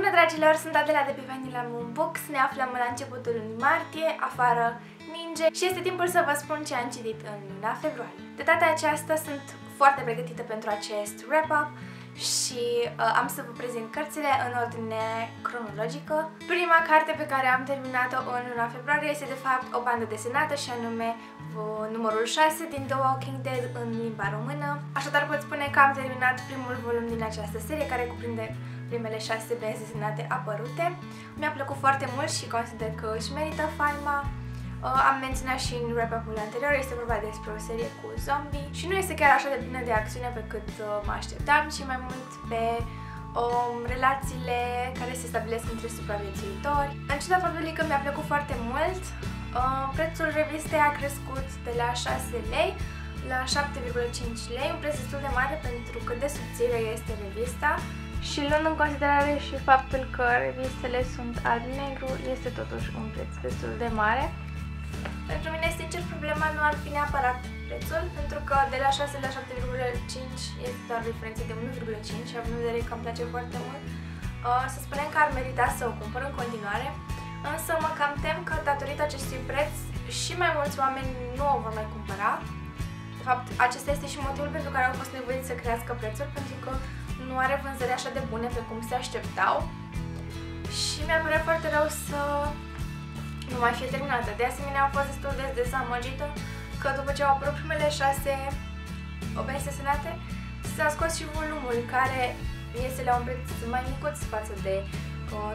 Bună dragilor, sunt Adela de pe Vanilla Moon Books. Ne aflăm la începutul lunii martie, afară ninge și este timpul să vă spun ce am citit în luna februarie. De data aceasta sunt foarte pregătită pentru acest wrap-up și am să vă prezint cărțile în ordine cronologică. Prima carte pe care am terminat-o în luna februarie este de fapt o bandă desenată și anume numărul 6 din The Walking Dead în limba română. Așadar pot spune că am terminat primul volum din această serie care cuprinde primele 6 benzi desenate apărute. Mi-a plăcut foarte mult și consider că își merită faima. Am menționat și în wrap-up-ul anterior, este vorba despre o serie cu zombie și nu este chiar așa de plină de acțiune pe cât mă așteptam, ci mai mult pe relațiile care se stabilesc între supraviețuitori. În ciuda faptului că mi-a plăcut foarte mult, prețul revistei a crescut de la 6 lei la 7,5 lei, un preț destul de mare pentru cât de subțire este revista. Și luând în considerare și faptul că revistele sunt alb-negru, este totuși un preț destul de mare. Pentru mine, sincer, problema nu ar fi neapărat prețul, pentru că de la 6 la 7,5 este doar diferență de 1,5 și având în vedere că îmi place foarte mult, să spunem că ar merita să o cumpăr în continuare, însă mă cam tem că datorită acestui preț și mai mulți oameni nu o vor mai cumpăra. De fapt, acesta este și motivul pentru care au fost nevoiți să crească prețul, pentru că nu are vânzări așa de bune pe cum se așteptau și mi-a părut foarte rău să nu mai fie terminată. De asemenea, am fost destul de dezamăgită că după ce au apărut primele 6 benzi desenate, s-a scos și volumul care este la un preț mai micuț față de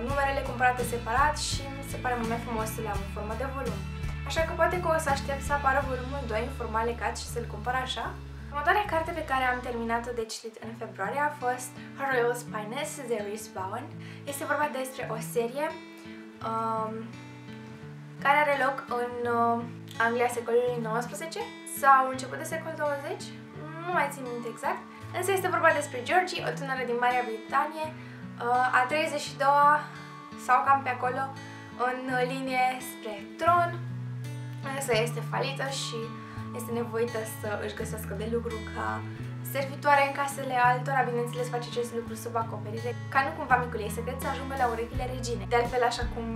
numerele cumpărate separat și mi se pare mult mai frumos să le am în formă de volum. Așa că poate că o să aștept să apară volumul 2 în format legat și să-l cumpăr așa. Următoarea carte pe care am terminat-o de citit în februarie a fost Her Royal Highness The Respawn. Este vorba despre o serie care are loc în Anglia secolului XIX sau început de secol 20, nu mai țin minte exact, însă este vorba despre Georgie, o tânără din Marea Britanie, a 32-a sau cam pe acolo, în linie spre tron, însă este falită și este nevoită să își găsească de lucru ca servitoare în casele altora, bineînțeles face acest lucru sub acoperire, ca nu cumva micul ei secret să ajungă la urechile reginei. De altfel, așa cum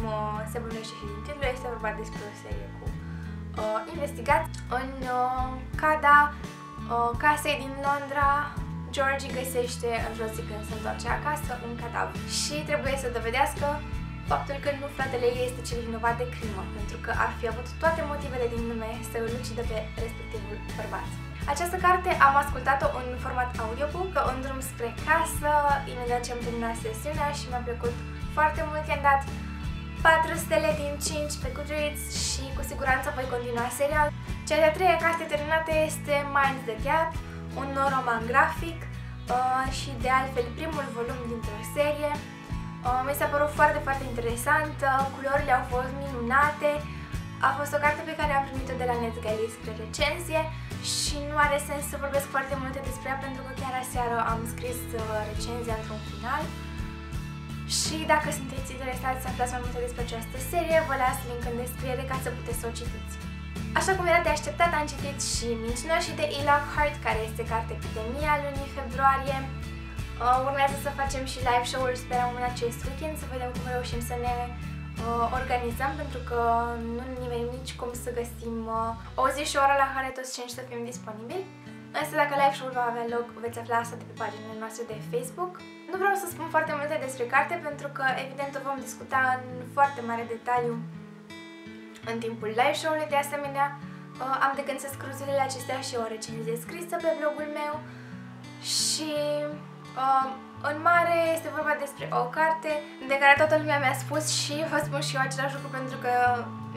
se bănuiește și din titlu, este vorba despre o serie cu investigați. În cada casei din Londra, Georgie găsește în jos când se întoarce acasă un cadavru și trebuie să dovedească faptul că nu fratele ei este cel vinovat de crimă, pentru că ar fi avut toate motivele din lume să îl ucidă pe respectivul bărbat. Această carte am ascultat-o în format audiobook, în drum spre casă, imediat ce am terminat sesiunea și mi-a plăcut foarte mult. I-am dat 4 stele din 5 pe Goodreads și cu siguranță voi continua serial. Cea de-a treia carte terminată este Mind the Gap, un roman grafic și de altfel primul volum dintr-o serie. Mi s-a părut foarte, foarte interesant, culorile au fost minunate, a fost o carte pe care am primit-o de la NetGalley spre recenzie și nu are sens să vorbesc foarte multe despre ea pentru că chiar aseară am scris recenzia într-un final și dacă sunteți interesați să aflați mai multe despre această serie, vă las link în descriere ca să puteți să o citiți. Așa cum era de așteptat, am citit și Mentionate și de Heart, care este carte epidemia lunii februarie. Urmează să facem și live show-uri, sperăm în acest weekend, să vedem cum reușim să ne organizăm, pentru că nu nimerim nici cum să găsim o zi și o oră la care toți 5 să fim disponibili. Însă dacă live show-ul va avea loc, veți afla asta de pe paginile noastre de Facebook. Nu vreau să spun foarte multe despre carte, pentru că evident o vom discuta în foarte mare detaliu în timpul live show-ului. De asemenea, am de gând să scriu zilele acestea și o recenzie scrisă pe blogul meu și în mare este vorba despre o carte de care toată lumea mi-a spus și vă spun și eu același lucru pentru că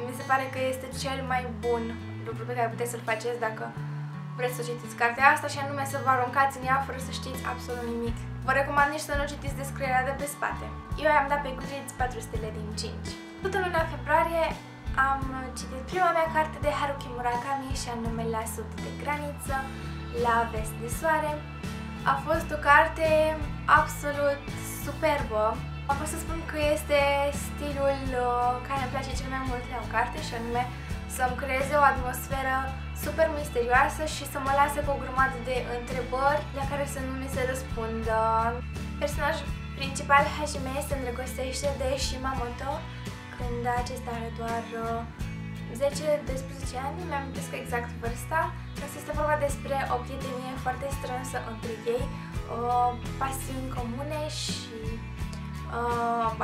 mi se pare că este cel mai bun lucru pe care puteți să-l faceți dacă vreți să citiți cartea asta, și anume să vă aruncați în ea fără să știți absolut nimic. Vă recomand nici să nu citiți descrierea de pe spate. Eu i-am dat pe Goodreads 4 stele din 5. Tot în luna februarie am citit prima mea carte de Haruki Murakami și anume La sud de graniță, La vest de soare. A fost o carte absolut superbă. Am vrut să spun că este stilul care îmi place cel mai mult la o carte, și anume să-mi creeze o atmosferă super misterioasă și să mă lase cu o grămadă de întrebări la care să nu mi se răspundă. Personajul principal Hajime se îndrăgostește de Shimamoto când acesta are doar 10-12 ani, mi-am amintesc exact vârsta, însă este vorba despre o prietenie foarte strânsă între ei, pasiuni comune și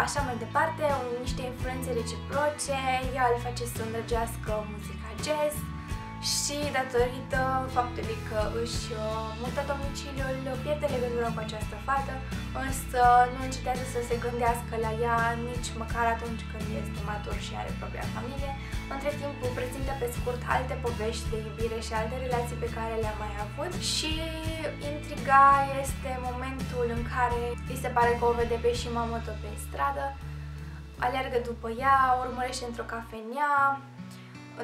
așa mai departe, niște influențe reciproce, ea îl face să îndrăgească muzica jazz și datorită faptului că își mută domiciliul, pierde legătura cu această fată, însă nu încetează să se gândească la ea nici măcar atunci când este matur și are propria familie. Între timp prezintă pe scurt alte povești de iubire și alte relații pe care le-a mai avut și intriga este momentul în care îi se pare că o vede pe Shimamoto pe stradă, alergă după ea, o urmărește într-o cafenea,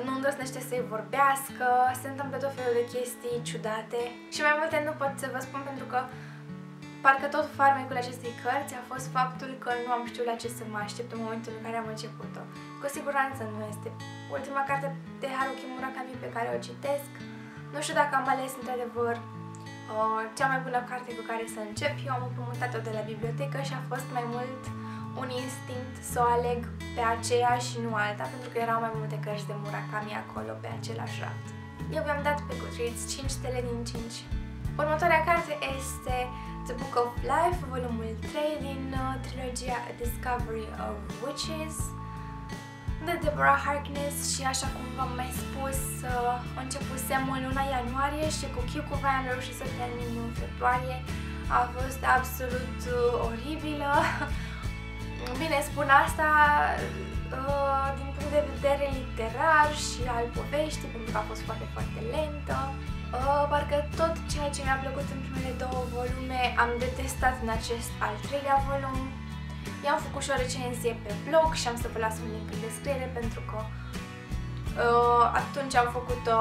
nu îndrăznește să-i vorbească, se întâmplă tot felul de chestii ciudate și mai multe nu pot să vă spun pentru că parcă tot farmecul acestei cărți a fost faptul că nu am știut la ce să mă aștept în momentul în care am început-o. Cu siguranță nu este ultima carte de Haruki Murakami pe care o citesc. Nu știu dacă am ales într-adevăr cea mai bună carte cu care să încep. Eu am împrumutat-o de la bibliotecă și a fost mai mult un instinct să o aleg pe aceea și nu alta, pentru că erau mai multe cărți de Murakami acolo pe același raft. Eu i-am dat pe Goodreads 5 stele din 5. Următoarea carte este The Book of Life, volumul 3 din trilogia A Discovery of Witches de Deborah Harkness și așa cum v-am mai spus, începusem în luna ianuarie și cu chiu cu vai am reușit să termin în februarie. A fost absolut oribilă. Bine, spun asta din punct de vedere literar și al poveștii, pentru că a fost foarte, foarte lentă. Parcă tot ceea ce mi-a plăcut în primele două volume am detestat în acest al treilea volum. I-am făcut și o recenzie pe blog și am să vă las un link în descriere pentru că atunci am făcut-o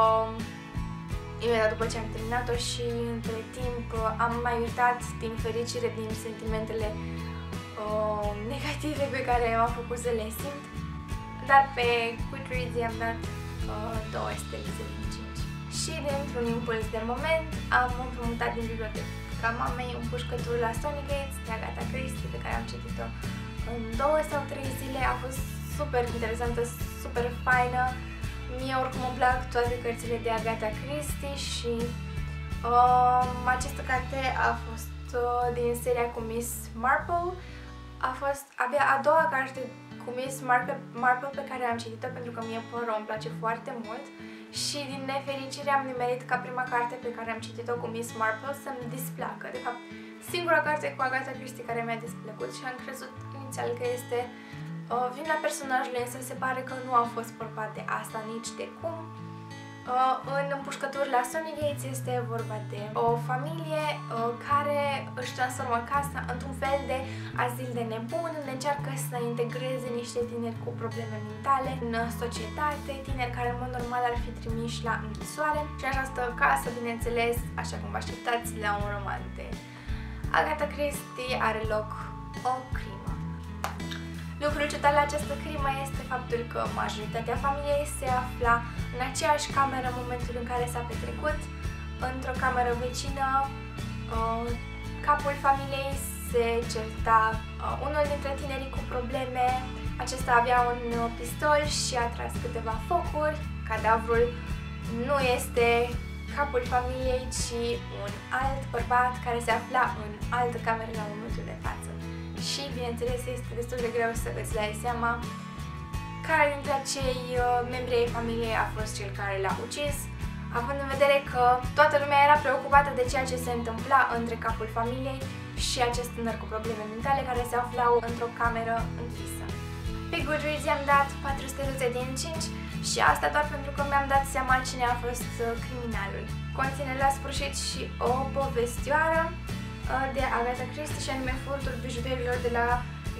imediat după ce am terminat-o și între timp am mai uitat din fericire din sentimentele negative pe care m-am făcut să le simt, dar pe Goodreads i-am dat 2 stelițe din 5. Și dintr-un impuls de moment am împrumutat din biblioteca mamei Împușcăturul la Stony Gates de Agatha Christie, pe care am citit-o în 2 sau 3 zile. A fost super interesantă, super faină. Mie oricum îmi plac toate cărțile de Agatha Christie și această carte a fost din seria cu Miss Marple. A fost abia a doua carte cu Miss Marple pe care am citit-o, pentru că mie Poirot îmi place foarte mult și din nefericire am nimerit ca prima carte pe care am citit-o cu Miss Marple să-mi displacă. De fapt, singura carte cu Agatha Christie care mi-a displăcut și am crezut inițial că este vina personajului, însă se pare că nu a fost vorba de asta nici de cum. În Împușcături la Stony Gates este vorba de o familie care își transformă casa într-un fel de azil de nebun, unde încearcă să integreze niște tineri cu probleme mentale în societate, tineri care în mod normal ar fi trimiși la închisoare. Și această casă, bineînțeles, așa cum vă așteptați la un roman de Agatha Christie, are loc o crimă. Lucrul ciudat la această crimă este faptul că majoritatea familiei se afla în aceeași cameră în momentul în care s-a petrecut. Într-o cameră vecină, capul familiei se certa unul dintre tinerii cu probleme. Acesta avea un pistol și a tras câteva focuri. Cadavrul nu este capul familiei, ci un alt bărbat care se afla în altă cameră la momentul de față. Și, bineînțeles, este destul de greu să îți dai seama care dintre acei membri ai familiei a fost cel care l-a ucis, având în vedere că toată lumea era preocupată de ceea ce se întâmpla între capul familiei și acest tânăr cu probleme mentale care se aflau într-o cameră închisă. Pe Goodreads i-am dat 400 din 5 și asta doar pentru că mi-am dat seama cine a fost criminalul. Conține la sfârșit și o povestioară de Agatha Christie și anume furtul bijuterilor de la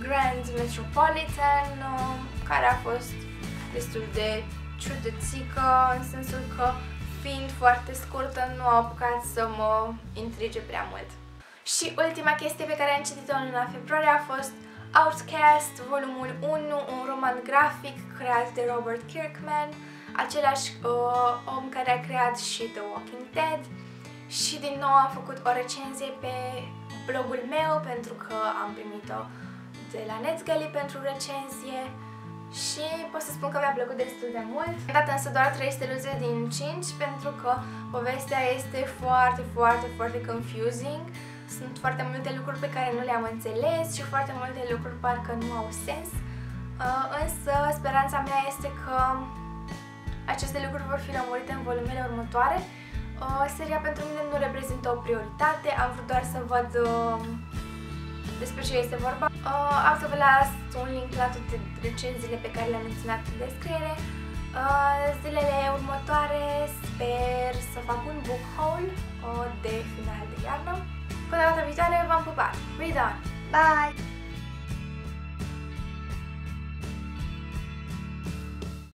Grand Metropolitan, care a fost destul de ciudățică, în sensul că, fiind foarte scurtă, nu a apucat să mă intrige prea mult. Și ultima chestie pe care am citit-o în luna februarie a fost Outcast, volumul 1, un roman grafic creat de Robert Kirkman, același om care a creat și The Walking Dead. și din nou am făcut o recenzie pe blogul meu pentru că am primit-o de la Netgali pentru recenzie și pot să spun că mi-a plăcut destul de mult. Am dat însă doar 3 steluțe din 5 pentru că povestea este foarte confusing. Sunt foarte multe lucruri pe care nu le-am înțeles și foarte multe lucruri parcă nu au sens. Însă speranța mea este că aceste lucruri vor fi lămurite în volumele următoare. Seria pentru mine nu reprezintă o prioritate, am vrut doar să văd despre ce este vorba. Am să vă las un link la toate recenziile pe care le-am menționat în descriere. Zilele următoare sper să fac un book haul de final de iarnă. Până data viitoare v-am pupat! Read on! Bye!